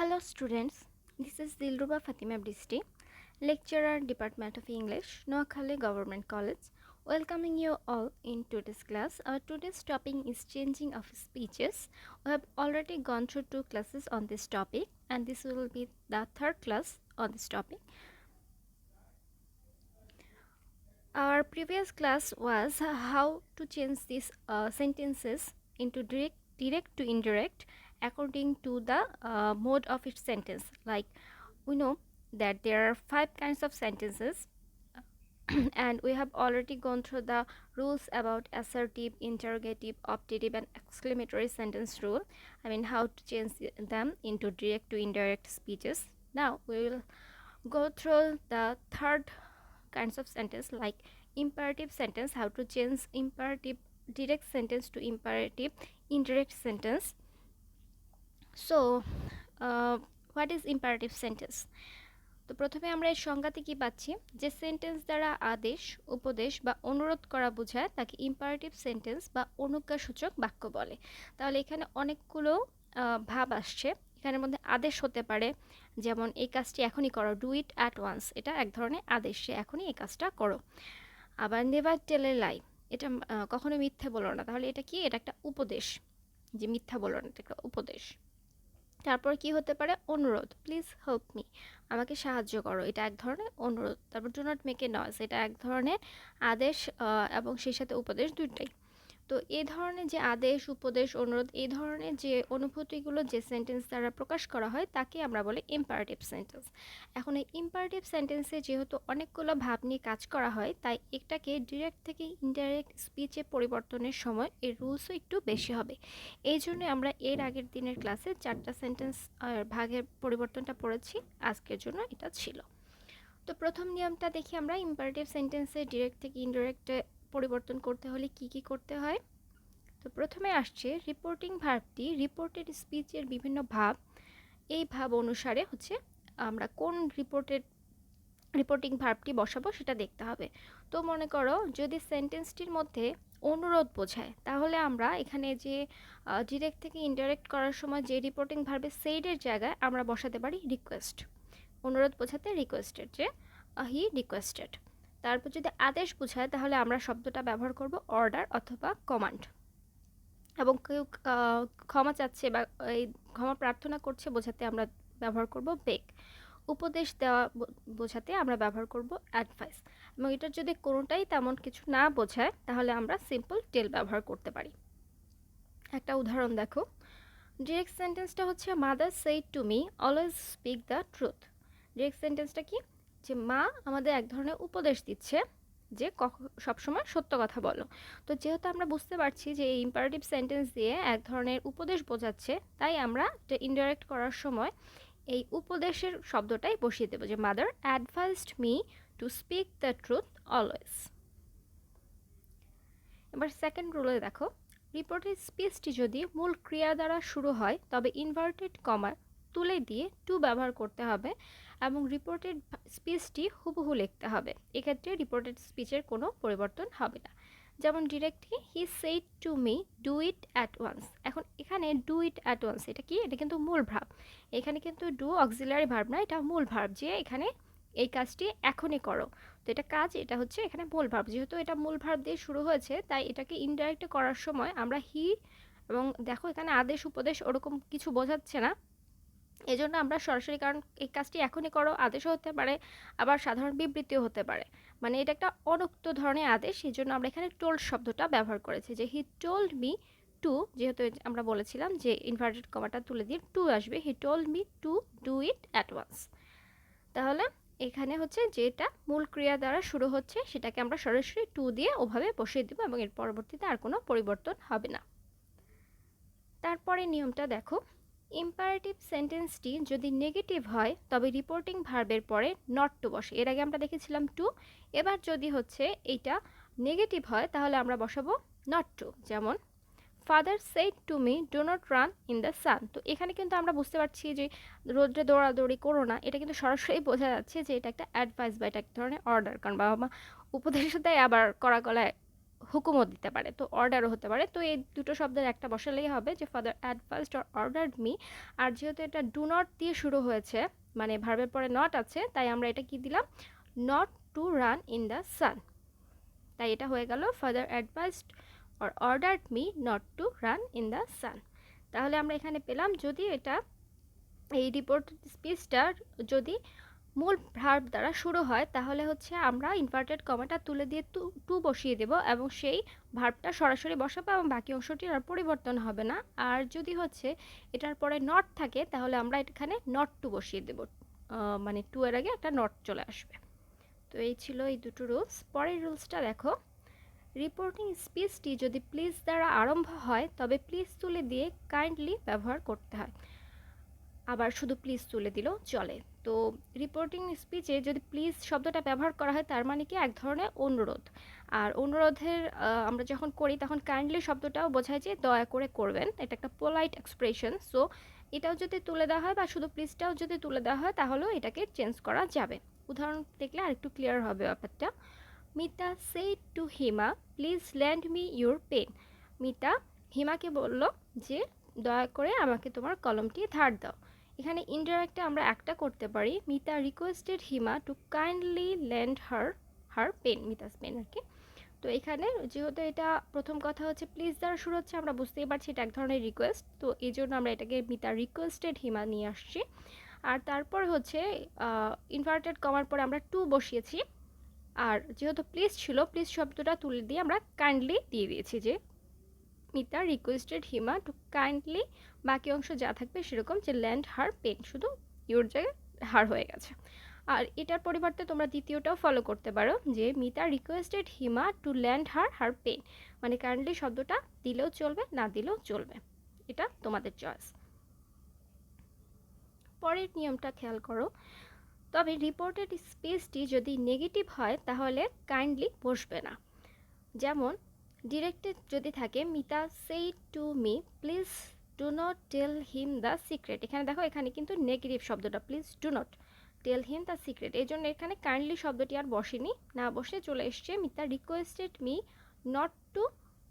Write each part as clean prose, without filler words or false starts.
Hello students, this is Dilruba Fatima Bristi, lecturer, Department of English, Noakhali Government College, welcoming you all in today's class. Our today's topic is changing of speeches. We have already gone through 2 classes on this topic and this will be the 3rd class on this topic. Our previous class was how to change these sentences into direct to indirect according to the mode of its sentence. Like we know that there are 5 kinds of sentences and we have already gone through the rules about assertive, interrogative, optative and exclamatory sentence rule. I mean how to change them into direct to indirect speeches. Now we will go through the 3rd kinds of sentence like imperative sentence, how to change imperative direct sentence to imperative indirect sentence. So what is imperative sentence? তো প্রথমে আমরা এর সংজ্ঞাতে কি পাচ্ছি, যে sentence দ্বারা আদেশ, উপদেশ বা অনুরোধ করা বোঝায় তাকে ইম্পারেটিভ সেন্টেন্স বা অনুজ্ঞাসূচক বাক্য বলে। তাহলে এখানে অনেকগুলো ভাব আসছে। এখানের মধ্যে আদেশ হতে পারে, যেমন এই কাজটি এখনই করো, ডু ইট অ্যাট ওয়ান্স, এটা এক ধরনের আদেশ, সে এখনই এই কাজটা করো। আবার নেভার টেল এ লাই, এটা কখনো মিথ্যে বলো না, তাহলে এটা কি, এটা একটা উপদেশ, যে মিথ্যা বলো না, এটা একটা উপদেশ। তারপর কি হতে পারে, অনুরোধ, প্লিজ হেল্প মি, আমাকে সাহায্য করো, এটা এক ধরনের অনুরোধ। তারপর do not make a noise, এটা এক ধরনের আদেশ এবং সেই সাথে উপদেশ দুইটাই। তো এই ধরনের যে আদেশ, উপদেশ, অনুরোধ, এই ধরনের যে অনুভূতিগুলো যে সেন্টেন্স দ্বারা প্রকাশ করা হয় তাকে আমরা বলি ইম্পারেটিভ সেন্টেন্স। এখন এই ইম্পারেটিভ সেন্টেন্সে যেহেতু অনেকগুলো ভাব নিয়ে কাজ করা হয়, তাই এটাকে ডিরেক্ট থেকে ইনডাইরেক্ট স্পিচে পরিবর্তনের সময় এর রুলসও একটু বেশি হবে। এই জন্য আমরা এর আগের দিনের ক্লাসে 4টা সেন্টেন্স ভাগের পরিবর্তনটা পড়েছি, আজকের জন্য এটা ছিল। তো প্রথম নিয়মটা দেখি আমরা, ইম্পারেটিভ সেন্টেন্সে ডিরেক্ট থেকে ইনডাইরেক্টে পরিবর্তন করতে হলে কি কি করতে হয়। তো প্রথমে আসছে রিপোর্টিং ভার্বটি রিপোর্টেড স্পিচের বিভিন্ন ভাব, এই ভাব অনুসারে হচ্ছে আমরা কোন রিপোর্টিং ভার্বটি বসাবো সেটা দেখতে হবে। তো মনে করো যদি সেন্টেন্সটির মধ্যে অনুরোধ বোঝায়, তাহলে আমরা এখানে যে ডিরেক্ট থেকে ইনডাইরেক্ট করার সময় যে রিপোর্টিং ভার্বের সেইডের জায়গায় আমরা বসাতে পারি রিকোয়েস্ট, অনুরোধ বোঝাতে রিকোয়েস্টেড, যে হি রিকোয়েস্টেড। তারপর যদি আদেশ বোঝায় তাহলে আমরা শব্দটা ব্যবহার করব অর্ডার অথবা কমান্ড, এবং কেউ ক্ষমা চাচ্ছে বা এই ক্ষমা প্রার্থনা করছে বোঝাতে আমরা ব্যবহার করব বেগ। উপদেশ দেওয়া বোঝাতে আমরা ব্যবহার করব অ্যাডভাইস, এবং এটার যদি কোনোটাই তেমন কিছু না বোঝায় তাহলে আমরা সিম্পল টেল ব্যবহার করতে পারি। একটা উদাহরণ দেখো, ডিরেক্ট সেন্টেন্সটা হচ্ছে mother said to me always speak the truth. Direct সেন্টেন্সটা কি, যে মা আমাদের এক ধরনের উপদেশ দিচ্ছে যে সবসময় সত্য কথা বলো। তো যেহেতু আমরা বুঝতে পারছি যে এই ইম্পারেটিভ সেন্টেন্স দিয়ে এক ধরনের উপদেশ বোঝাচ্ছে, তাই আমরা ইনডাইরেক্ট করার সময় এই উপদেশের শব্দটাই বসিয়ে দেবো, যে mother advised me to speak the truth always. এবার সেকেন্ড রুলে দেখো, রিপোর্টেড স্পিচটি যদি মূল ক্রিয়া দ্বারা শুরু হয় তবে ইনভার্টেড কমা তুলে দিয়ে টু ব্যবহার করতে হবে এবং রিপোর্টেড স্পিচটি হুবহু লিখতে হবে। এক্ষেত্রে রিপোর্টেড স্পিচের কোনো পরিবর্তন হবে না। যেমন directly he said to me do it at once. এখন এখানে ডু ইট অ্যাট ওয়ান্স এটা কি, এটা কিন্তু মূল ভার্ব। এখানে কিন্তু ডু অক্সিলারি ভার্ব না, এটা মূল ভার্ব, যে এখানে এই কাজটি এখনই করো। তো এটা কাজ, এটা হচ্ছে এখানে মূল ভার্ব, যেহেতু এটা মূল ভার্ব দিয়ে শুরু হয়েছে তাই এটাকে ইনডাইরেক্ট করার সময় আমরা হি, এবং দেখো এখানে আদেশ উপদেশ ওরকম কিছু বোঝাচ্ছে না, এজন্য আমরা সরাসরি, কারণ এই কাজটি এখনই করো আদেশও হতে পারে, আবার সাধারণ বিবৃতিও হতে পারে, মানে এটা একটা অনুক্ত ধরনের আদেশ, এই জন্য আমরা এখানে টোল্ড শব্দটা ব্যবহার করেছি, যে হি টোল্ড মি টু, যেহেতু আমরা বলেছিলাম যে ইনভার্টেড কমাটা তুলে দিয়ে টু আসবে, he told me to do it at once. তাহলে এখানে হচ্ছে যেটা মূল ক্রিয়া দ্বারা শুরু হচ্ছে সেটাকে আমরা সরাসরি টু দিয়ে ওভাবে বসিয়ে দেবো এবং এর পরবর্তীতে আর কোনো পরিবর্তন হবে না। তারপরে নিয়মটা দেখো, ইম্পারেটিভ সেন্টেন্সটি যদি নেগেটিভ হয় তবে রিপোর্টিং ভার্বের পরে নট টু বসে। এর আগে আমরা দেখেছিলাম টু, এবার যদি হচ্ছে এইটা নেগেটিভ হয় তাহলে আমরা বসাবো নট টু। যেমন father said to me do not run in the sun. তো এখানে কিন্তু আমরা বুঝতে পারছি যে রোদ্রে দৌড়াদৌড়ি করো না, এটা কিন্তু সরাসরি বোঝা যাচ্ছে যে এটা একটা অ্যাডভাইস বা এটা এক ধরনের অর্ডার, কারণ বাবা মা উপদেশ দেয় আবার কড়া গলায় হুকুমও দিতে পারে, তো অর্ডারও হতে পারে। তো এই দুটো শব্দের একটা বসালেই হবে যে father advised or ordered me. আর যেহেতু এটা ডু নট দিয়ে শুরু হয়েছে, মানে ভার্বের পরে নট আছে, তাই আমরা এটা কি দিলাম, not to run in the সান। তাই এটা হয়ে গেল father advised or ordered me not to run in the সান। তাহলে আমরা এখানে পেলাম, যদি এটা এই রিপোর্ট স্পিচটা যদি মূল ভার্ব দ্বারা শুরু হয়, তাহলে হচ্ছে আমরা ইনভার্টেড কমাটা তুলে দিয়ে টু বসিয়ে দেব এবং সেই ভার্বটা সরাসরি বসাবো এবং বাকি অংশটি আর পরিবর্তন হবে না। আর যদি হচ্ছে এটার পরে নট থাকে, তাহলে আমরা এখানে নট টু বসিয়ে দেব, মানে টু এর আগে একটা নট চলে আসবে। তো এই ছিল এই দুটো রুলস। পরের রুলসটা দেখো, রিপোর্টিং স্পিচটি যদি প্লিজ দ্বারা আরম্ভ হয় তবে প্লিজ তুলে দিয়ে কাইন্ডলি ব্যবহার করতে হয়। আবার শুধু প্লিজ তুলে দিলেও চলে। তো রিপোর্টিং স্পিচে যদি প্লিজ শব্দটা ব্যবহার করা হয়, তার মানে কি এক ধরনের অনুরোধ। আর অনুরোধের আমরা যখন করি তখন কাইন্ডলি শব্দটাও বোঝায় যে দয়া করে করবেন, এটা একটা পোলাইট এক্সপ্রেশন। সো এটাও যদি তুলে দেওয়া হয় বা শুধু প্লিজটাও যদি তুলে দেওয়া হয়, তাহলেও এটাকে চেঞ্জ করা যাবে। উদাহরণ দেখলে আরেকটু ক্লিয়ার হবে ব্যাপারটা। Mita said to Hima, please lend me your pen. Mita হিমাকে বলল যে দয়া করে আমাকে তোমার কলমটি ধার দাও। এখানে ইনডাইরেক্টে আমরা একটা করতে পারি, Mita requested Hima to kindly lend her pen, Mita's pen আর কি। তো এখানে যেহেতু এটা প্রথম কথা হচ্ছে প্লিজ দ্বারা শুরু হচ্ছে, আমরা বুঝতেই পারছি এটা এক ধরনের রিকোয়েস্ট, তো এই জন্য আমরা এটাকে মিতা রিকোয়েস্টেড হিমা নিয়ে আসছি। আর তারপর হচ্ছে ইনভার্টেড কমার পরে আমরা টু বসিয়েছি। আর যেহেতু প্লিজ ছিল, প্লিজ শব্দটা তুলে দিয়ে আমরা কাইন্ডলি দিয়ে দিয়েছি, যে Mita requested Hima to kindly, বাকি অংশ যা থাকবে সেরকম, যে ল্যান্ড হার পেন, শুধু ইউর জায়গায় হার হয়ে গেছে। আর এটার পরিবর্তে তোমরা দ্বিতীয়টাও ফলো করতে পারো, যে Mita requested Hima two land her pen, মানে কাইন্ডলি শব্দটা দিলেও চলবে, না দিলেও চলবে, এটা তোমাদের চয়েস। পরের নিয়মটা খেয়াল করো, তবে রিপোর্টেড স্পেসটি যদি নেগেটিভ হয় তাহলে কাইন্ডলি বসবে না। যেমন ডিরেক্টেড যদি থাকে, Mita said to me please do not tell him the secret. এখানে দেখো, এখানে কিন্তু নেগেটিভ শব্দটা, please do not tell him the secret, এই জন্য এখানে কাইন্ডলি শব্দটি আর বসেনি, না বসে চলে এসছে Mita requested me not to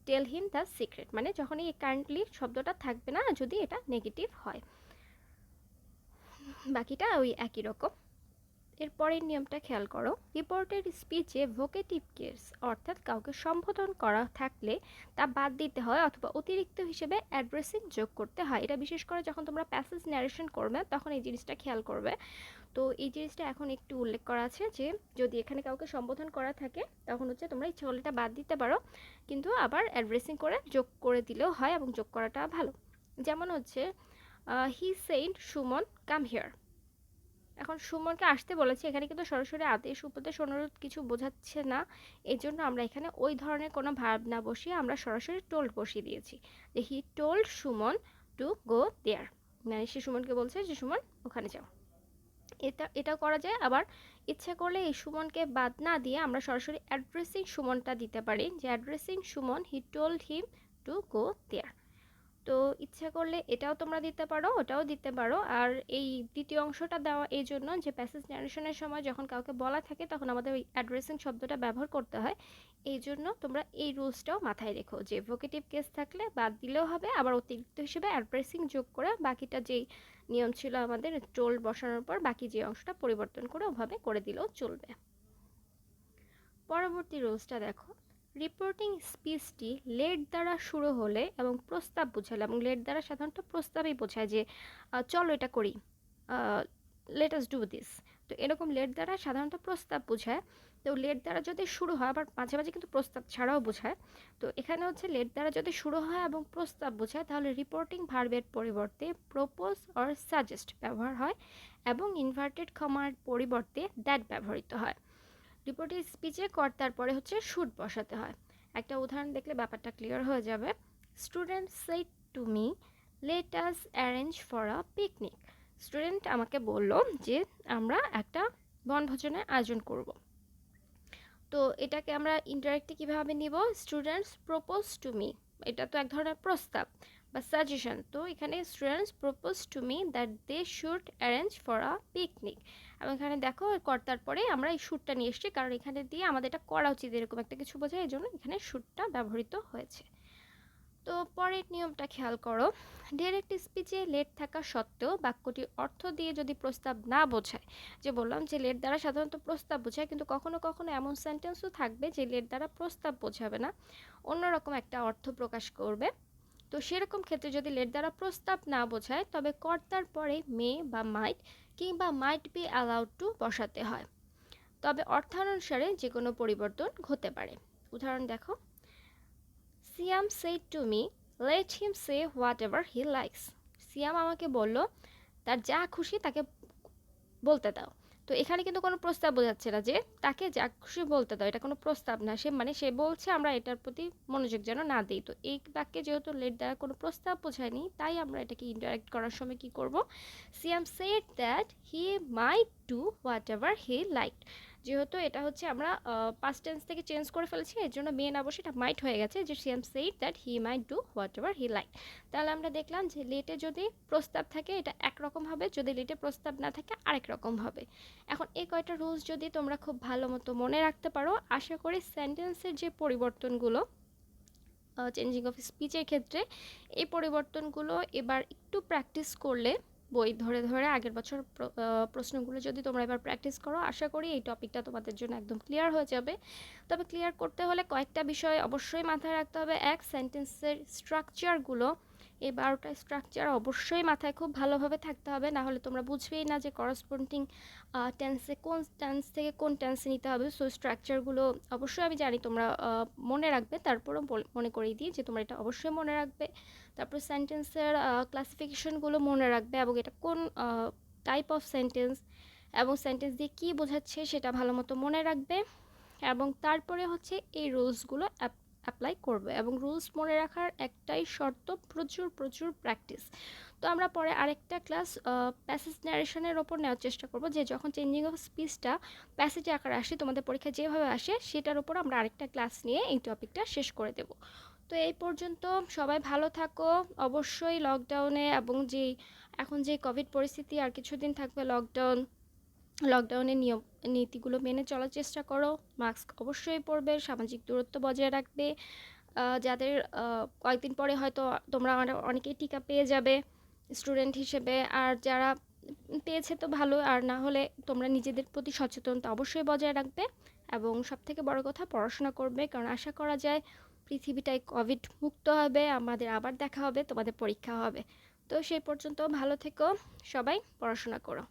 tell him the secret, মানে যখন এই কাইন্ডলি শব্দটা থাকবে না যদি এটা নেগেটিভ হয়। বাকিটা ওই একই রকম। এরপরের নিয়মটা খেয়াল করো, রিপোর্টেড স্পিচে ভোকেটিভ কেস অর্থাৎ কাউকে সম্বোধন করা থাকলে তা বাদ দিতে হয় অথবা অতিরিক্ত হিসেবে অ্যাড্রেসিং যোগ করতে হয়। এটা বিশেষ করে যখন তোমরা প্যাসেজ ন্যারেশন করবে তখন এই জিনিসটা খেয়াল করবে। তো এই জিনিসটা এখন একটু উল্লেখ করা আছে, যে যদি এখানে কাউকে সম্বোধন করা থাকে তখন হচ্ছে তোমরা এই চলটা বাদ দিতে পারো, কিন্তু আবার অ্যাড্রেসিং করে যোগ করে দিলেও হয় এবং যোগ করাটা ভালো। যেমন হচ্ছে he said Suman come here. এখন সুমনকে আসতে বলেছে, এখানে কিন্তু সরাসরি আদেশ উপদেশ অনুরোধ কিছু বোঝাচ্ছে না, এই জন্য আমরা এখানে ওই ধরনের কোনো ভার্ব না বসিয়ে আমরা সরাসরি টোল্ড বসিয়ে দিয়েছি, যে he told Suman to go there, মানে সে সুমনকে বলছে যে সুমন ওখানে যাও। এটাও করা যায়। আবার ইচ্ছা করলে এই সুমনকে বাদ না দিয়ে আমরা সরাসরি অ্যাড্রেসিং সুমনটা দিতে পারি, যে addressing Suman he told him to go there. তো ইচ্ছা করলে এটাও তোমরা দিতে পারো, ওটাও দিতে পারো। আর এই দ্বিতীয় অংশটা দেওয়া এই জন্য যে প্যাসেজ ন্যারেশনের সময় যখন কাউকে বলা থাকে তখন আমাদের ওই অ্যাড্রেসিং শব্দটা ব্যবহার করতে হয়, এই জন্য তোমরা এই রুলসটাও মাথায় রেখো, যে ভোকেটিভ কেস থাকলে বাদ দিলেও হবে, আবার অতিরিক্ত হিসেবে অ্যাড্রেসিং যোগ করে বাকিটা যেই নিয়ম ছিল আমাদের টোল্ড বসানোর পর বাকি যে অংশটা পরিবর্তন করে ওভাবে করে দিলেও চলবে। পরবর্তী রুলসটা দেখো, রিপোর্টিং স্পিচটি লেট দ্বারা শুরু হলে এবং প্রস্তাব বোঝালে, এবং লেট দ্বারা সাধারণত প্রস্তাবই বোঝায়, যে চলো এটা করি, লেট আস ডু দিস। তো এরকম লেট দ্বারা সাধারণত প্রস্তাব বোঝায়। তো লেট দ্বারা যদি শুরু হয়, আবার মাঝে মাঝে কিন্তু প্রস্তাব ছাড়াও বোঝায়। তো এখানে হচ্ছে লেট দ্বারা যদি শুরু হয় এবং প্রস্তাব বোঝায়, তাহলে রিপোর্টিং ভার্বের পরিবর্তে প্রপোজ অর সাজেস্ট ব্যবহার হয় এবং ইনভার্টেড কমার পরিবর্তে দ্যাট ব্যবহৃত হয়। রিপোর্টিং স্পিচে কর্তার পরে হচ্ছে শুড বসাতে হয়। একটা উদাহরণ দেখলে ব্যাপারটা ক্লিয়ার হয়ে যাবে। Student said to me let us arrange for a picnic. Student আমাকে বলল যে আমরা একটা বনভোজনের আয়োজন করব। তো এটাকে আমরা ইনডাইরেক্টলি কীভাবে নিব, স্টুডেন্টস প্রপোজ টু মি, এটা তো এক ধরনের প্রস্তাব, বা সাজেশন। তো এখানে students propose to me that they should arrange for a picnic. এবং এখানে দেখো কর্তার পরে আমরা এই শুডটা নিয়ে এসেছি, কারণ এখানে দিয়ে আমাদের এটা করা উচিত এরকম একটা কিছু বোঝায়, এই জন্য এখানে শুডটা ব্যবহৃত হয়েছে। তো পরের নিয়মটা খেয়াল করো। ডাইরেক্ট স্পিচে লেট থাকা সত্ত্বেও বাক্যটির অর্থ দিয়ে যদি প্রস্তাব না বোঝায়, যে বললাম যে লেট দ্বারা সাধারণত প্রস্তাব বোঝায়, কিন্তু কখনো কখনো এমন সেন্টেন্সও থাকবে যে লেট দ্বারা প্রস্তাব বোঝাবে না, অন্যরকম একটা অর্থ প্রকাশ করবে। তো সেরকম ক্ষেত্রে যদি লেট দ্বারা প্রস্তাব না বোঝায়, তবে কর্তার পরে মে বা মাইট কিংবা মাইট বি অ্যালাউড টু বসাতে হয়। তবে অর্থানুসারে যে কোনো পরিবর্তন হতে পারে। উদাহরণ দেখো, সিয়াম said to me, let him say whatever he likes. সিয়াম আমাকে বলল তার যা খুশি তাকে বলতে দাও। তো এখানে কিন্তু কোনো প্রস্তাব বোঝাচ্ছে না যে তাকে যা খুশি বলতে দাও, এটা কোনো প্রস্তাব না। সে বলছে আমরা এটার প্রতি মনোযোগ যেন না দিই। তো এই বাক্যে যেহেতু লেট দ্বারা কোনো প্রস্তাব বোঝায়নি, তাই আমরা এটাকে ইন্টারেক্ট করার সময় কি করব, Siam said that he might do whatever he liked. যেহেতু এটা হচ্ছে আমরা পাস্ট টেন্স থেকে চেঞ্জ করে ফেলেছি, এর জন্য মে না বসে এটা মাইট হয়ে গেছে, যে Siam said that he might do whatever he like. তাহলে আমরা দেখলাম যে লেটে যদি প্রস্তাব থাকে এটা একরকম হবে, যদি লেটে প্রস্তাব না থাকে আরেক রকম হবে। এখন এই কয়টা রুলস যদি তোমরা খুব ভালো মতো মনে রাখতে পারো, আশা করি সেন্টেন্সের যে পরিবর্তনগুলো চেঞ্জিং অফ স্পিচের ক্ষেত্রে, এই পরিবর্তনগুলো এবার একটু প্র্যাকটিস করলে, বই ধরে ধরে আগের বছর প্রশ্নগুলো যদি তোমরা এবার প্র্যাকটিস করো, আশা করি এই টপিকটা তোমাদের জন্য একদম ক্লিয়ার হয়ে যাবে। তবে ক্লিয়ার করতে হলে কয়েকটা বিষয় অবশ্যই মাথায় রাখতে হবে। এক, সেন্টেন্সের স্ট্রাকচারগুলো, এই 12টা স্ট্রাকচার অবশ্যই মাথায় খুব ভালোভাবে থাকতে হবে, না হলে তোমরা বুঝবেই না যে করসপন্ডিং টেন্সে কোন টেন্স থেকে কোন টেন্সে নিতে হবে। সো স্ট্রাকচারগুলো অবশ্যই আমি জানি তোমরা মনে রাখবে, তারপরেও মনে করিয়ে দিই যে তোমরা এটা অবশ্যই মনে রাখবে। তারপর সেন্টেন্সের ক্লাসিফিকেশনগুলো মনে রাখবে, এবং এটা কোন টাইপ অফ সেন্টেন্স এবং সেন্টেন্স দিয়ে কী বোঝাচ্ছে সেটা ভালো মতো মনে রাখবে। এবং তারপরে হচ্ছে এই রুলসগুলো অ্যাপ্লাই করবে, এবং রুলস মনে রাখার একটাই শর্ত, প্রচুর প্রচুর প্র্যাকটিস। তো আমরা পরে আরেকটা ক্লাস প্যাসেজ ন্যারেশনের ওপর নেওয়ার চেষ্টা করব, যে যখন চেঞ্জিং অফ স্পিচটা প্যাসেজ আকারে আসে, তোমাদের পরীক্ষা যেভাবে আসে সেটার উপর আমরা আরেকটা ক্লাস নিয়ে এই টপিকটা শেষ করে দেব। তো এই পর্যন্ত সবাই ভালো থাকো। অবশ্যই লকডাউনে এবং এখন যে কোভিড পরিস্থিতি, আর কিছুদিন থাকবে লকডাউনের নিয়ম নীতিগুলো মেনে চলার চেষ্টা করো। মাস্ক অবশ্যই পরবে, সামাজিক দূরত্ব বজায় রাখবে। যাদের কয়েকদিন পরে হয়তো তোমরা অনেকেই টিকা পেয়ে যাবে স্টুডেন্ট হিসেবে, আর যারা পেয়েছে তো ভালো, আর না হলে তোমরা নিজেদের প্রতি সচেতনতা অবশ্যই বজায় রাখবে। এবং সবথেকে বড় কথা, পড়াশোনা করবে, কারণ আশা করা যায় পৃথিবীটাই কোভিড মুক্ত হবে, আমাদের আবার দেখা হবে, তোমাদের পরীক্ষা হবে। তো সেই পর্যন্ত ভালো থেকো, সবাই পড়াশোনা করো।